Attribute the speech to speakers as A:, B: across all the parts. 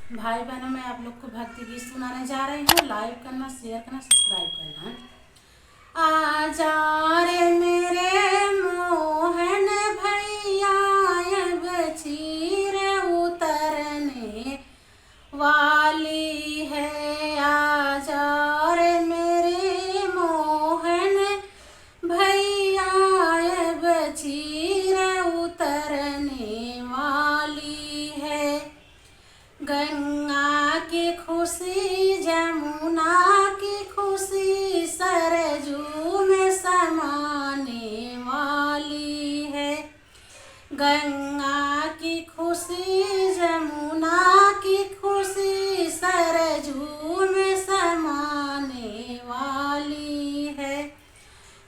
A: भाई बहनों, मैं आप लोग को भक्ति गीत सुनाने जा रही हूँ। लाइक करना, शेयर करना, सब्सक्राइब करना। आजा रे मेरे मोहन भैया, अब चीर उतरने वाली है। आजा रे मेरे मोहन भैया, अब चीर उतरने वाली है। गंगा की खुशी, जमुना की खुशी, सरजू में समाने वाली है। गंगा की खुशी, जमुना की खुशी, सरजू में समाने वाली है।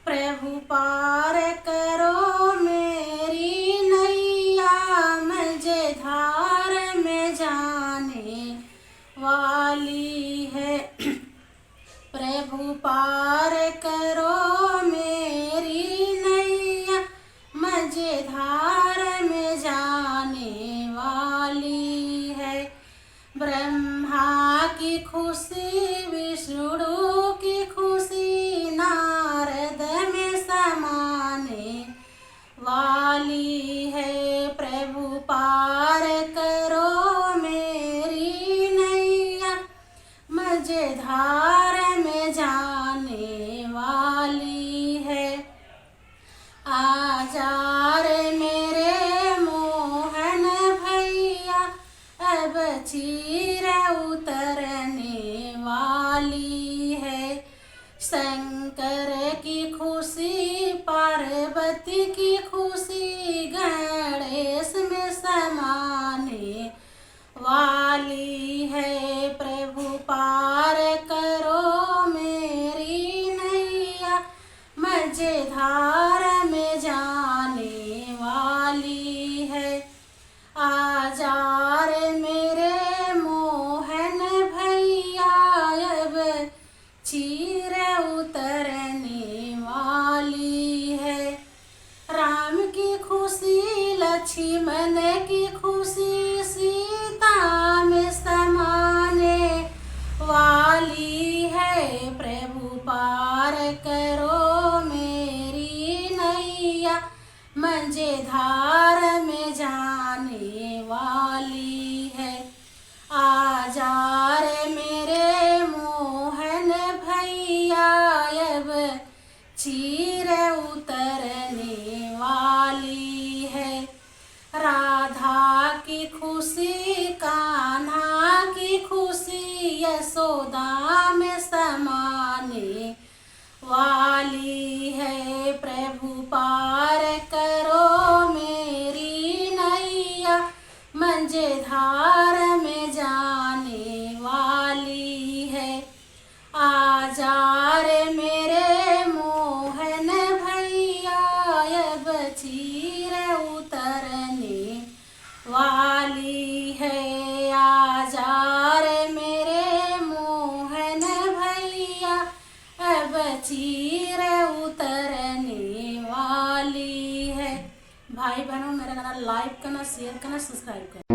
A: प्रभु पार करो मेरी नैया, मुझे धार में जाने वाली है। प्रभु पार करो मेरी नैया, मुझे धार में जाने वाली है। ब्रह्मा की खुशी, विष्णु की खुशी, नारद में समाने वाली है। प्रभु पार करो मेरी नैया, मुझे धार में जाने वाली है। आजा रे मेरे मोहन भैया, अब चीर उतरने वाली है। शंकर की खुशी, पार्वती की खुशी, गणेश में समाने वाली है। प्रभु पार करो मेरी नैया, मुझे धार में जाने वाली है। आजा रे मेरे मोहन भैया, अब चीर उतरने वाली है। राम की खुशी, लक्ष्मण की खुशी, सीता में समाने वाली है। प्रभु पार करो मेरी नैया, मुझे धार में जाने वाली है। आजा रे मेरे मोहन भैया, अब चीर उतरने वाली है। राधा की खुशी, कान्हा की खुशी, यशोदा में समाने वाली है। प्रभु पार करो मेरी नैया, मुझे धार में जाने वाली है। आजा रे मेरे मोहन भैया, अब चीर उतरने वाली है। आजा रे मेरे मोहन भैया, अब चीर उतरने वाली है। भाई बहनों, मेरा गाना लाइक करना, शेयर करना, सब्सक्राइब करना।